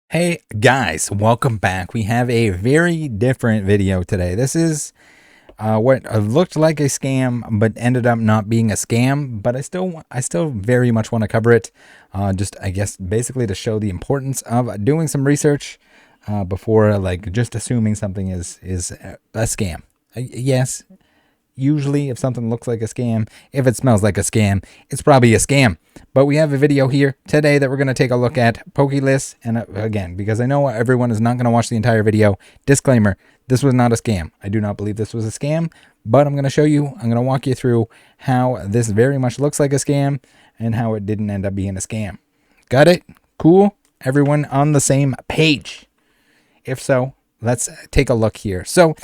Hey guys, welcome back. We have a very different video today. This is what looked like a scam, but ended up not being a scam. But I still very much want to cover it. Just I guess basically to show the importance of doing some research before like just assuming something is a scam. Yes. Usually if something looks like a scam, if it smells like a scam, it's probably a scam. But we have a video here today that we're going to take a look at Pokelists. And again, because I know everyone is not going to watch the entire video, disclaimer, this was not a scam. I do not believe this was a scam, but I'm going to show you, I'm going to walk you through how this very much looks like a scam and how it didn't end up being a scam. Got it? Cool? Everyone on the same page? If so, let's take a look here. So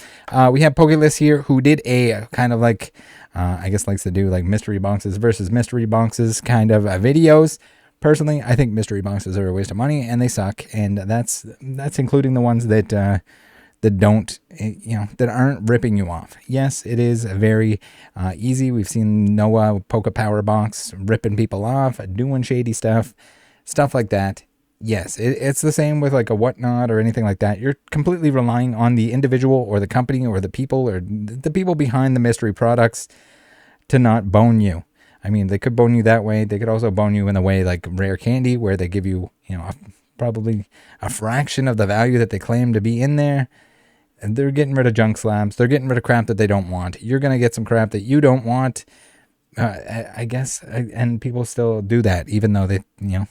we have Pokelists here who did a kind of like, I guess likes to do like mystery boxes versus mystery boxes kind of videos. Personally, I think mystery boxes are a waste of money and they suck. And that's including the ones that don't, that aren't ripping you off. Yes, it is very easy. We've seen Noah Poke Power Box ripping people off, doing shady stuff like that. Yes, it's the same with like a whatnot or anything like that. You're completely relying on the individual or the company or the people behind the mystery products to not bone you. I mean, they could bone you that way. They could also bone you in the way like rare candy, where they give you, probably a fraction of the value that they claim to be in there. And they're getting rid of junk slabs. They're getting rid of crap that they don't want. You're going to get some crap that you don't want. I guess, and people still do that, even though they,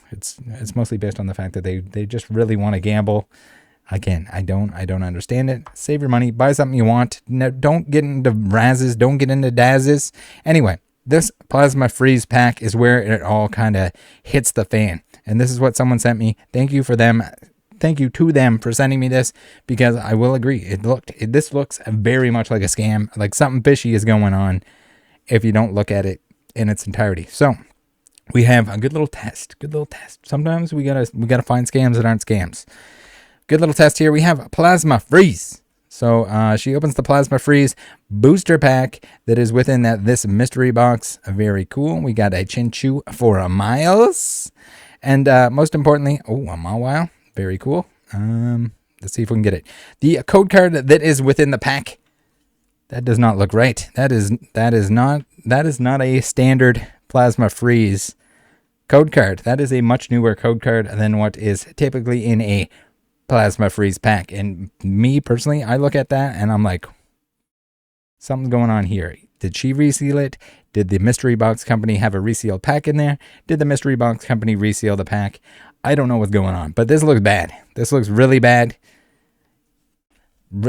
it's mostly based on the fact that they just really want to gamble. Again, I don't understand it. Save your money, buy something you want. No, don't get into razzes, don't get into dazzes. Anyway, this plasma freeze pack is where it all kind of hits the fan, and this is what someone sent me. Thank you to them for sending me this, because I will agree, this looks very much like a scam, like something fishy is going on if you don't look at it in its entirety. So we have a good little test. Sometimes we gotta find scams that aren't scams. Good little test here. We have Plasma Freeze. So she opens the Plasma Freeze booster pack that is within this mystery box. Very cool. We got a Chinchou for a Miles, and most importantly, a Mawile. Very cool. Let's see if we can get it. The code card that is within the pack. That does not look right. That is not a standard Plasma Freeze code card. That is a much newer code card than what is typically in a Plasma Freeze pack. And me personally, I look at that and I'm like, something's going on here. Did she reseal it? Did the mystery box company have a resealed pack in there? Did the mystery box company reseal the pack? I don't know what's going on, but this looks bad. This looks really bad.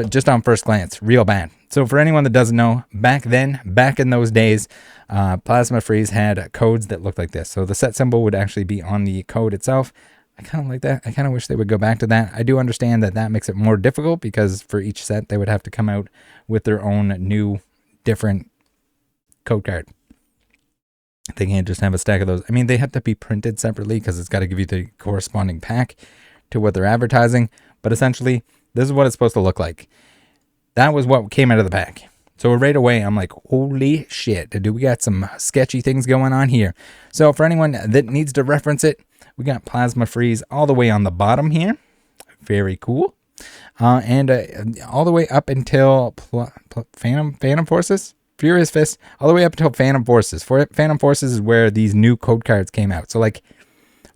Just on first glance, real bad. So for anyone that doesn't know, back in those days, Plasma Freeze had codes that looked like this. So the set symbol would actually be on the code itself. I kind of like that. I kind of wish they would go back to that. I do understand that makes it more difficult, because for each set, they would have to come out with their own new, different code card. They can't just have a stack of those. I mean, they have to be printed separately, because it's got to give you the corresponding pack to what they're advertising. But essentially, this is what it's supposed to look like. That was what came out of the pack. So right away, I'm like, holy shit, do we got some sketchy things going on here? So for anyone that needs to reference it, we got Plasma Freeze all the way on the bottom here. Very cool. And all the way up until Phantom Forces? Furious Fist, all the way up until Phantom Forces. Phantom Forces is where these new code cards came out. So like,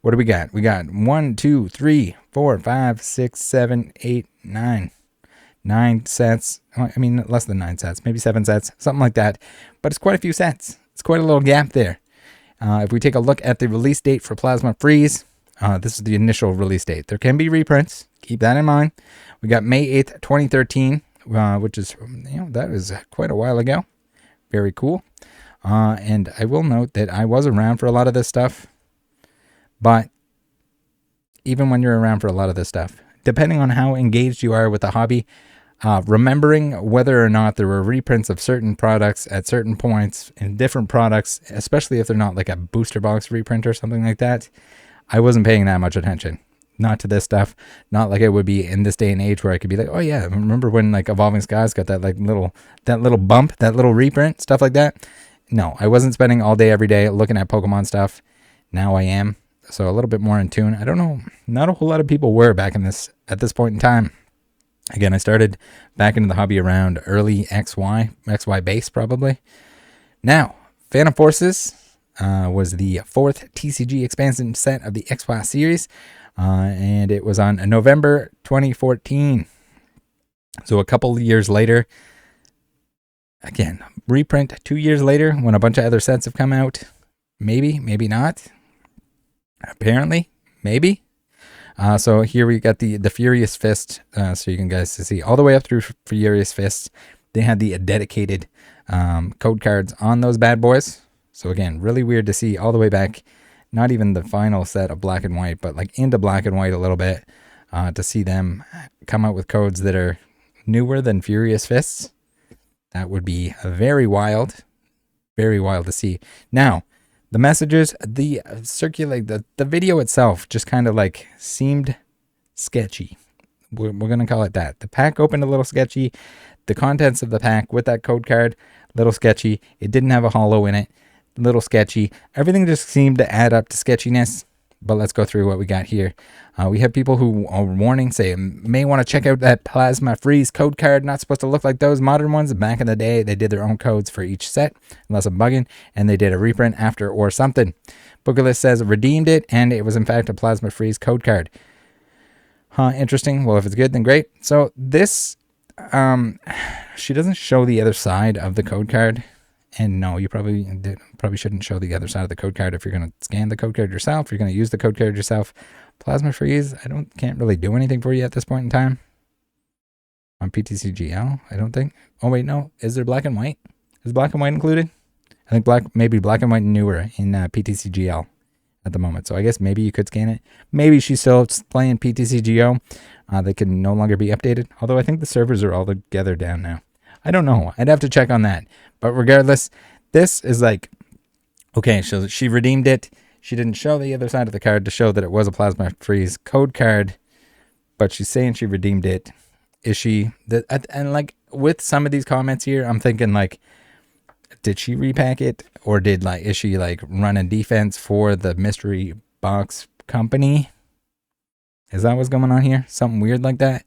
what do we got? We got 1, 2, 3, 4, 5, 6, 7, 8, 9. 9 sets. I mean, less than 9 sets, maybe 7 sets, something like that. But it's quite a few sets. It's quite a little gap there. If we take a look at the release date for Plasma Freeze, this is the initial release date. There can be reprints. Keep that in mind. We got May 8th, 2013, which is, that is quite a while ago. Very cool. And I will note that I was around for a lot of this stuff. But even when you're around for a lot of this stuff, depending on how engaged you are with the hobby, remembering whether or not there were reprints of certain products at certain points in different products, especially if they're not like a booster box reprint or something like that, I wasn't paying that much attention. Not to this stuff. Not like it would be in this day and age where I could be like, oh yeah, remember when like Evolving Skies got that like little bump, that little reprint, stuff like that? No, I wasn't spending all day every day looking at Pokemon stuff. Now I am. so a little bit more in tune. I don't know, not a whole lot of people were back in this at this point in time. Again, I started back into the hobby around early XY base probably. Now, Phantom Forces was the 4th TCG expansion set of the XY series, and it was on November 2014. So a couple of years later, again, reprint 2 years later when a bunch of other sets have come out. Maybe, maybe not. Apparently, maybe. So here we got the Furious Fist, so you can guys see all the way up through Furious Fists. They had the dedicated code cards on those bad boys. So again, really weird to see all the way back, not even the final set of black and white, but like into black and white a little bit, to see them come out with codes that are newer than Furious Fists. That would be very wild to see. Now, the messages, the video itself just kind of like seemed sketchy. We're going to call it that. The pack opened a little sketchy. The contents of the pack with that code card, little sketchy. It didn't have a holo in it, little sketchy. Everything just seemed to add up to sketchiness. But let's go through what we got here. We have people who are warning, say, may want to check out that Plasma Freeze code card. Not supposed to look like those modern ones. Back in the day, they did their own codes for each set, unless I'm bugging, and they did a reprint after or something. Bookerlist says redeemed it, and it was in fact a Plasma Freeze code card. Interesting. Well, if it's good, then great. So this, she doesn't show the other side of the code card. And no, you probably shouldn't show the other side of the code card if you're going to scan the code card yourself. If you're going to use the code card yourself. Plasma Freeze, can't really do anything for you at this point in time. On PTCGL, I don't think. Oh wait, no. Is there black and white? Is black and white included? I think maybe black and white newer in PTCGL at the moment. So I guess maybe you could scan it. Maybe she's still playing PTCGO. They can no longer be updated. Although I think the servers are all together down now. I don't know. I'd have to check on that. But regardless, this is like, okay, so she redeemed it. She didn't show the other side of the card to show that it was a Plasma Freeze code card, but she's saying she redeemed it. Is she? And like with some of these comments here, I'm thinking like, did she repack it, or is she like running defense for the mystery box company? Is that what's going on here? Something weird like that.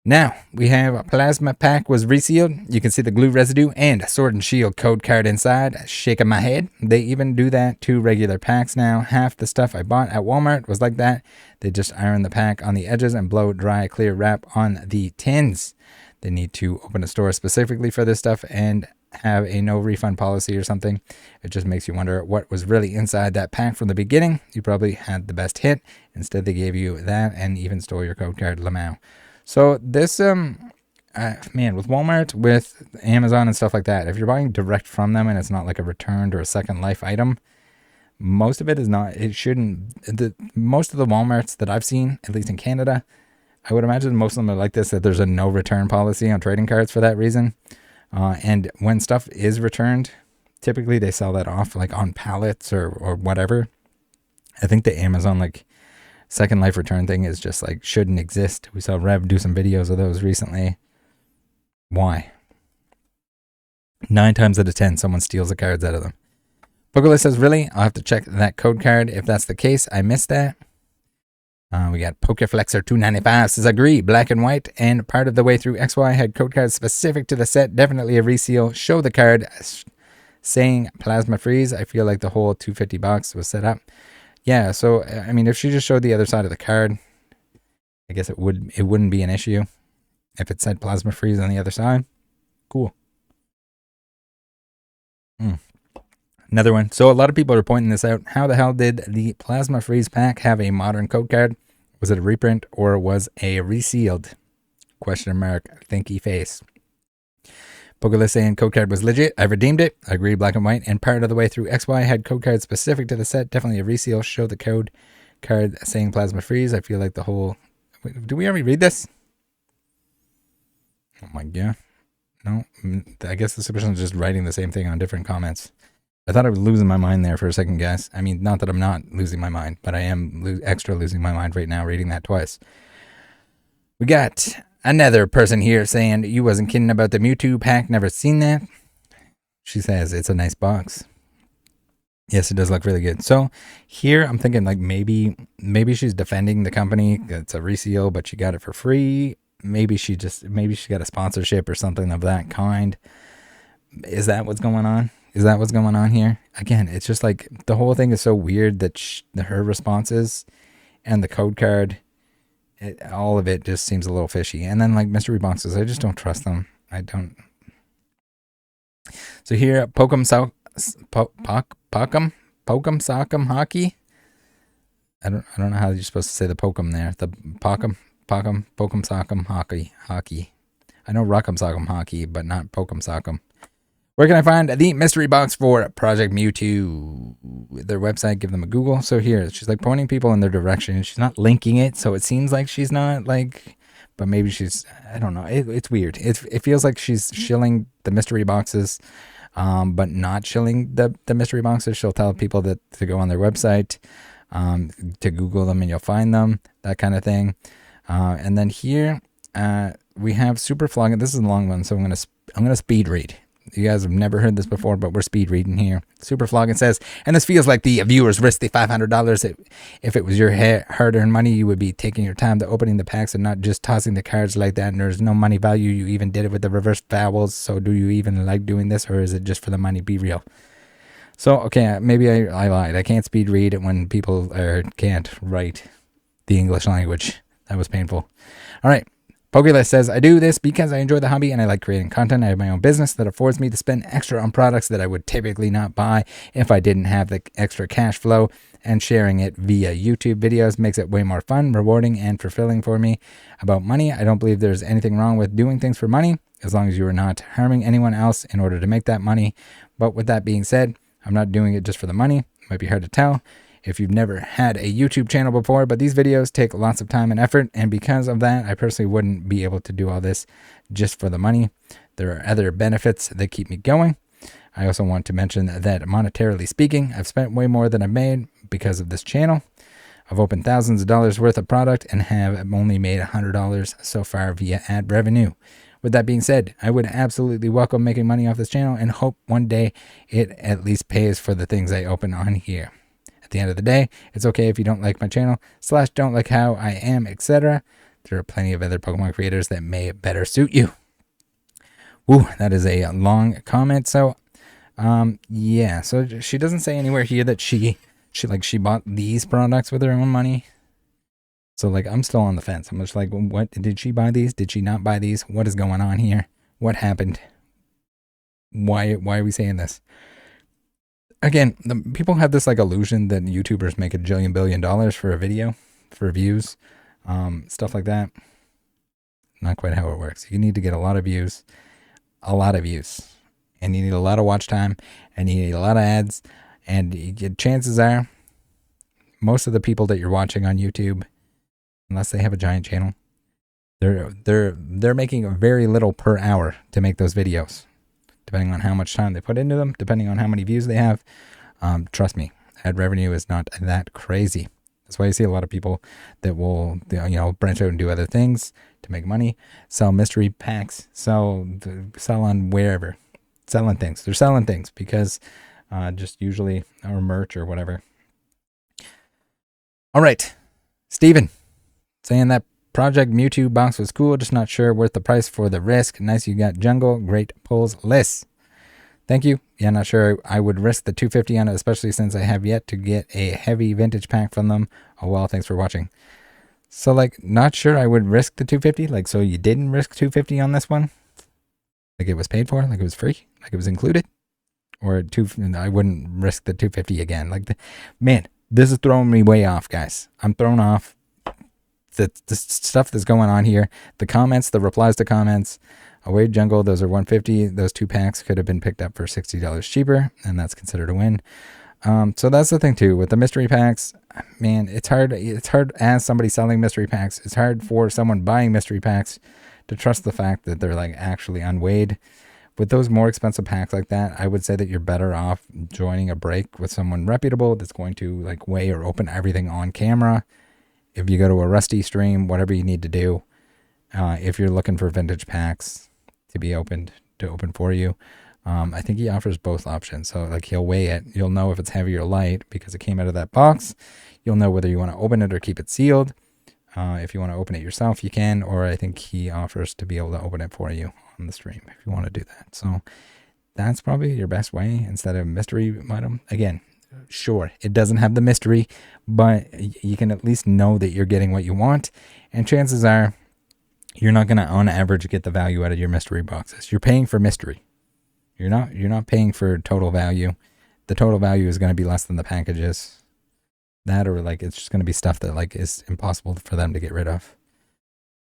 Now, we have a Plasma Pack was resealed. You can see the glue residue and a Sword and Shield code card inside. Shaking my head. They even do that to regular packs now. Half the stuff I bought at Walmart was like that. They just iron the pack on the edges and blow dry clear wrap on the tins. They need to open a store specifically for this stuff and have a no refund policy or something. It just makes you wonder what was really inside that pack from the beginning. You probably had the best hit. Instead, they gave you that and even stole your code card, Lamau. So this, man, with Walmart, with Amazon and stuff like that, if you're buying direct from them and it's not like a returned or a second life item, most of it is not, it shouldn't, most of the Walmarts that I've seen, at least in Canada, I would imagine most of them are like this, that there's a no return policy on trading cards for that reason. And when stuff is returned, typically they sell that off like on pallets or whatever. I think the Amazon like second life return thing is just like shouldn't exist. We saw Rev do some videos of those recently. Why? 9 times out of 10, someone steals the cards out of them. Pokeless says, really? I'll have to check that code card. If that's the case, I missed that. We got Pokeflexer 295 says, agree, black and white, and part of the way through XY had code cards specific to the set. Definitely a reseal. Show the card saying Plasma Freeze. I feel like the whole 250 box was set up. Yeah, so, I mean, if she just showed the other side of the card, I guess it wouldn't be an issue. If it said Plasma Freeze on the other side, cool. Another one. So a lot of people are pointing this out. How the hell did the Plasma Freeze pack have a modern code card? Was it a reprint or was a resealed? Question mark, thinky face. Pokeless saying code card was legit. I redeemed it. I agree, black and white. And part of the way through XY had code cards specific to the set. Definitely a reseal. Show the code card saying Plasma Freeze. I feel like the whole... Wait, do we already read this? Oh my god. No, I guess this person is just writing the same thing on different comments. I thought I was losing my mind there for a second, guys. I mean, not that I'm not losing my mind, but I am extra losing my mind right now reading that twice. We got another person here saying, you wasn't kidding about the Mewtwo pack, never seen that. She says, it's a nice box. Yes, it does look really good. So here I'm thinking like maybe she's defending the company. It's a reseal, but she got it for free. Maybe she got a sponsorship or something of that kind. Is that what's going on? Is that what's going on here? Again, it's just like the whole thing is so weird that her responses and the code card, all of it just seems a little fishy. And then like mystery boxes, I just don't trust them. I don't. So here, Pokemon Sock'em Hockey. I don't know how you're supposed to say the Pokemon there. The Pokemon Sock'em Hockey. I know Rock'em Sock'em Hockey, but not Pokemon Sock'em. Where can I find the mystery box for Project Mewtwo? Their website, give them a Google. So here, she's like pointing people in their direction. She's not linking it, so it seems like she's not like, but maybe she's, I don't know. It's weird. It feels like she's shilling the mystery boxes, but not shilling the mystery boxes. She'll tell people that to go on their website, to Google them and you'll find them, that kind of thing. And then here, we have Super Flogging. This is a long one, so I'm gonna speed read. You guys have never heard this before, but we're speed reading here. Super Flogging says, and this feels like the viewers risked the $500. If it was your hard-earned money, you would be taking your time to opening the packs and not just tossing the cards like that. And there's no money value. You even did it with the reverse vowels. So do you even like doing this, or is it just for the money? Be real. So, okay, maybe I lied. I can't speed read it when people can't write the English language. That was painful. All right. Pokélist says, I do this because I enjoy the hobby and I like creating content. I have my own business that affords me to spend extra on products that I would typically not buy if I didn't have the extra cash flow, and sharing it via YouTube videos makes it way more fun, rewarding, and fulfilling for me. About money, I don't believe there's anything wrong with doing things for money, as long as you are not harming anyone else in order to make that money. But with that being said, I'm not doing it just for the money. It might be hard to tell if you've never had a YouTube channel before, but these videos take lots of time and effort, and because of that, I personally wouldn't be able to do all this just for the money. There are other benefits that keep me going. I also want to mention that monetarily speaking, I've spent way more than I've made because of this channel. I've opened thousands of dollars worth of product and have only made $100 so far via ad revenue. With that being said, I would absolutely welcome making money off this channel and hope one day it at least pays for the things I open on here. At the end of the day, it's okay if you don't like my channel, / don't like how I am, etc. There are plenty of other Pokemon creators that may better suit you. Ooh, that is a long comment. So, yeah. So she doesn't say anywhere here that she bought these products with her own money. So like, I'm still on the fence. I'm just like, what, did she buy these? Did she not buy these? What is going on here? What happened? Why are we saying this? Again, the people have this like illusion that YouTubers make $1 billion for a video, for views, stuff like that. Not quite how it works. You need to get a lot of views, and you need a lot of watch time, and you need a lot of ads, and chances are, most of the people that you're watching on YouTube, unless they have a giant channel, they're making very little per hour to make those videos. Depending on how much time they put into them, depending on how many views they have. Trust me, ad revenue is not that crazy. That's why you see a lot of people that will, branch out and do other things to make money, sell mystery packs, sell on wherever, selling things. They're selling things because just usually, or merch or whatever. All right, Steven, saying that Project Mewtwo box was cool, just not sure worth the price for the risk. Nice you got jungle, great pulls, lists. Thank you. Yeah, not sure I would risk the $250 on it, especially since I have yet to get a heavy vintage pack from them. Oh well, thanks for watching. So like, not sure I would risk the $250. Like, so you didn't risk $250 on this one? Like it was paid for? Like it was free? Like it was included? Or I wouldn't risk the $250 again. Like, man, this is throwing me way off, guys. I'm thrown off. The stuff that's going on here, the comments, the replies to comments, Away Jungle, those are $150. Those 2 packs could have been picked up for $60 cheaper, and that's considered a win. So that's the thing too with the mystery packs. Man, it's hard as somebody selling mystery packs. It's hard for someone buying mystery packs to trust the fact that they're like actually unweighed. With those more expensive packs like that, I would say that you're better off joining a break with someone reputable that's going to like weigh or open everything on camera. If you go to a Rusty stream, whatever you need to do, if you're looking for vintage packs to be open for you, I think he offers both options. So like he'll weigh it. You'll know if it's heavy or light because it came out of that box. You'll know whether you want to open it or keep it sealed. If you want to open it yourself, you can. Or I think he offers to be able to open it for you on the stream if you want to do that. So that's probably your best way instead of mystery item. Again, sure, it doesn't have the mystery, but you can at least know that you're getting what you want. And chances are you're not going to, on average, get the value out of your mystery boxes. You're paying for mystery. You're not paying for total value. The total value is going to be less than the packages. That, or like it's just going to be stuff that like is impossible for them to get rid of.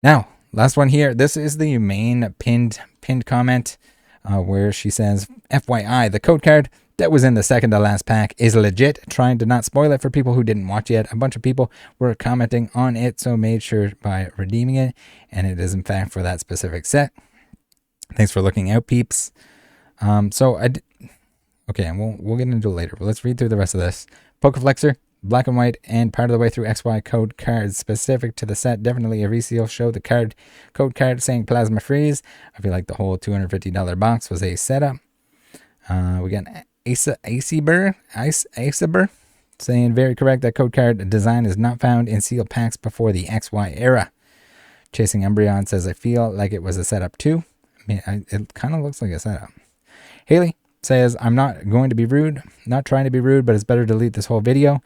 Now, last one here. This is the main pinned comment where she says, FYI, the code card that was in the second to last pack is legit. Trying to not spoil it for people who didn't watch yet. A bunch of people were commenting on it, so made sure by redeeming it, and it is in fact for that specific set. Thanks for looking out, peeps. Okay, and we'll get into it later, but let's read through the rest of this. Pokeflexer, black and white, and part of the way through XY code cards specific to the set. Definitely a reseal. Show the code card saying Plasma Freeze. I feel like the whole $250 box was a setup. We got Aceber saying very correct. That code card design is not found in sealed packs before the XY era. Chasing Umbreon says I feel like it was a setup too. I mean, it kind of looks like a setup. Haley says, I'm not going to be rude, not trying to be rude, but it's better to delete this whole video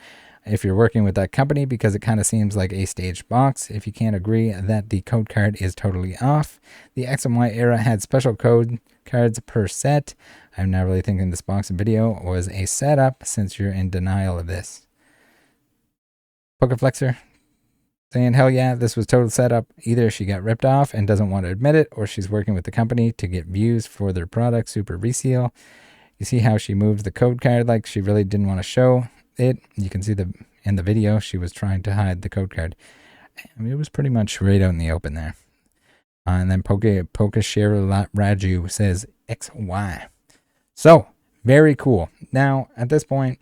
if you're working with that company because it kind of seems like a staged box. If you can't agree that the code card is totally off. The X and Y era had special code cards per set. I'm not really thinking this box and video was a setup since you're in denial of this. Pokeflexer saying, hell yeah, this was total setup. Either she got ripped off and doesn't want to admit it, or she's working with the company to get views for their product. Super reseal. You see how she moves the code card like she really didn't want to show it. You can see in the video she was trying to hide the code card. I mean, it was pretty much right out in the open there. And then Pokeshare Raju says XY. So, very cool. Now, at this point,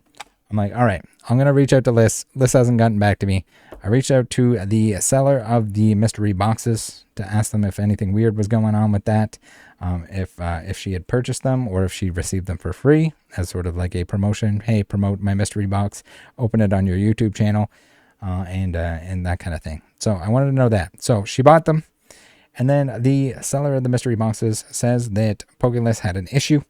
I'm like, all right, I'm going to reach out to Liz. Liz hasn't gotten back to me. I reached out to the seller of the mystery boxes to ask them if anything weird was going on with that. If she had purchased them or if she received them for free as sort of like a promotion. Hey, promote my mystery box. Open it on your YouTube channel and that kind of thing. So I wanted to know that. So she bought them. And then the seller of the mystery boxes says that Pokélist had an issue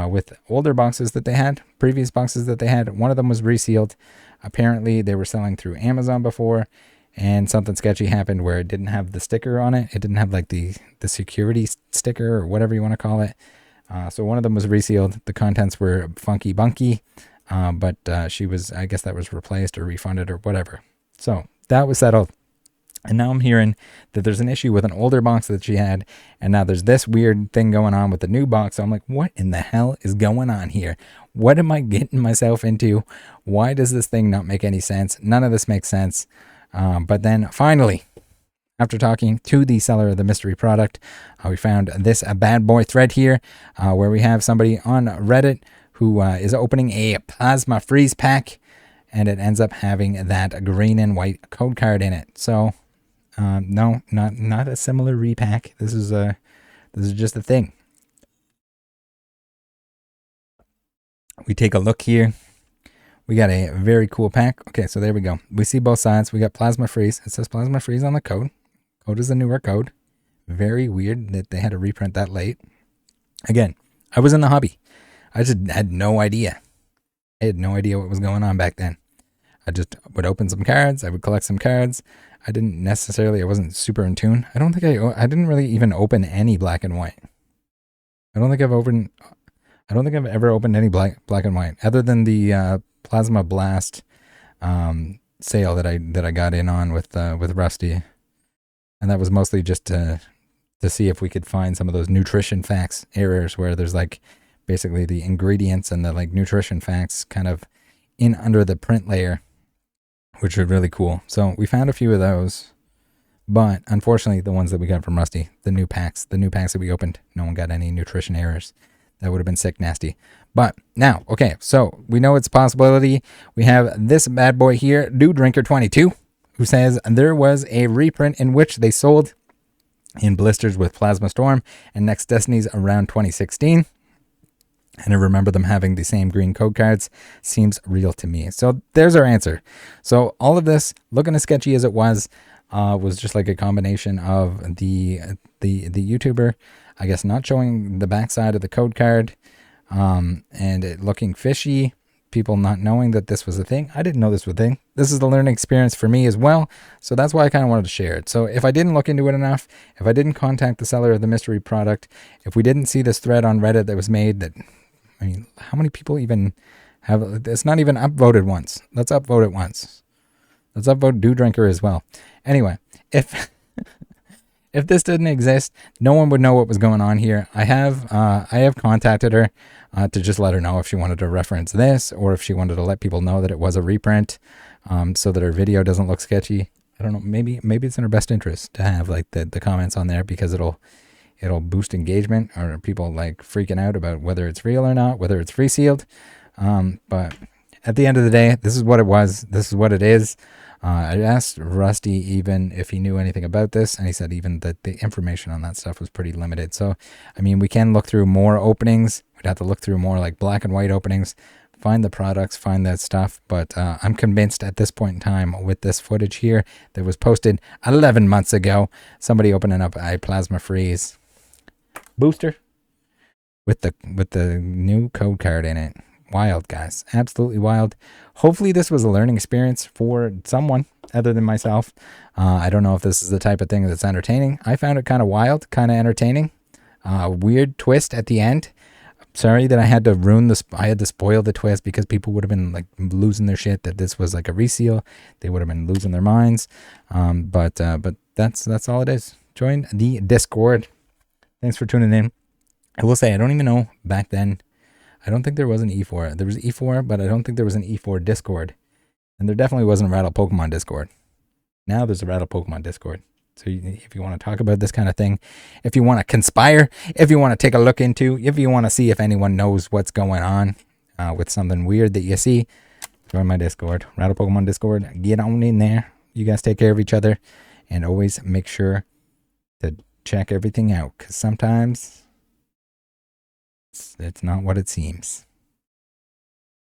with older boxes that they had, previous boxes that they had. One of them was resealed. Apparently they were selling through Amazon before, and something sketchy happened where it didn't have the sticker on it. It didn't have like the security sticker or whatever you want to call it. So one of them was resealed. The contents were funky bunky, but she was, I guess that was replaced or refunded or whatever. So that was settled. And now I'm hearing that there's an issue with an older box that she had, and now there's this weird thing going on with the new box. So I'm like, what in the hell is going on here? What am I getting myself into? Why does this thing not make any sense? None of this makes sense. But then finally, after talking to the seller of the mystery product, we found this bad boy thread here where we have somebody on Reddit who is opening a Plasma Freeze pack, and it ends up having that green and white code card in it. So no, not a similar repack. This is just a thing. We take a look here. We got a very cool pack. Okay, so there we go. We see both sides. We got Plasma Freeze. It says Plasma Freeze on the code. Code is the newer code. Very weird that they had to reprint that late. Again, I was in the hobby. I just had no idea. I had no idea what was going on back then. I just would open some cards. I would collect some cards. I wasn't super in tune. I didn't really even open any black and white. I don't think I've ever opened any black and white other than the Plasma Blast sale that I got in on with Rusty, and that was mostly just to see if we could find some of those nutrition facts errors where there's like basically the ingredients and the like nutrition facts kind of in under the print layer, which are really cool. So we found a few of those, but unfortunately the ones that we got from Rusty, the new packs that we opened, no one got any nutrition errors. That would have been sick nasty. But now, okay, so we know it's a possibility. We have this bad boy here, Dude Drinker 22, who says there was a reprint in which they sold in blisters with Plasma Storm and Next Destinies around 2016. and I remember them having the same green code cards. Seems real to me. So there's our answer. So all of this, looking as sketchy as it was just like a combination of the YouTuber, I guess, not showing the backside of the code card, and it looking fishy. People not knowing that this was a thing. I didn't know this was a thing. This is the learning experience for me as well. So that's why I kind of wanted to share it. So if I didn't look into it enough, if I didn't contact the seller of the mystery product, if we didn't see this thread on Reddit that was made, that, I mean, how many people even have, it's not even upvoted once. Let's upvote it once. Let's upvote Do Drinker as well. Anyway, if if this didn't exist, no one would know what was going on here. I have contacted her to just let her know if she wanted to reference this, or if she wanted to let people know that it was a reprint, so that her video doesn't look sketchy. I don't know. Maybe it's in her best interest to have like the comments on there, because it'll boost engagement, or people like freaking out about whether it's real or not, whether it's free sealed. But at the end of the day, this is what it was. This is what it is. I asked Rusty even if he knew anything about this, and he said even that the information on that stuff was pretty limited. So, I mean, we can look through more openings. We'd have to look through more like black and white openings, find the products, find that stuff. But I'm convinced at this point in time, with this footage here that was posted 11 months ago, somebody opening up a plasma freeze booster with the new code card in it. Wild, guys. Absolutely wild. Hopefully this was a learning experience for someone other than myself. I don't know if this is the type of thing that's entertaining. I found it kind of wild, kind of entertaining. Weird twist at the end. Sorry that I had to ruin this. I had to spoil the twist, because people would have been like losing their shit that this was like a reseal. They would have been losing their minds. But that's all it is. Join the Discord. Thanks for tuning in. I will say, I don't even know back then. I don't think there was an E4. There was E4, but I don't think there was an E4 Discord. And there definitely wasn't a Rattle Pokemon Discord. Now there's a Rattle Pokemon Discord. So if you want to talk about this kind of thing, if you want to conspire, if you want to take a look into, if you want to see if anyone knows what's going on with something weird that you see, join my Discord. Rattle Pokemon Discord. Get on in there. You guys take care of each other. And always make sure to check everything out. Because sometimes it's not what it seems.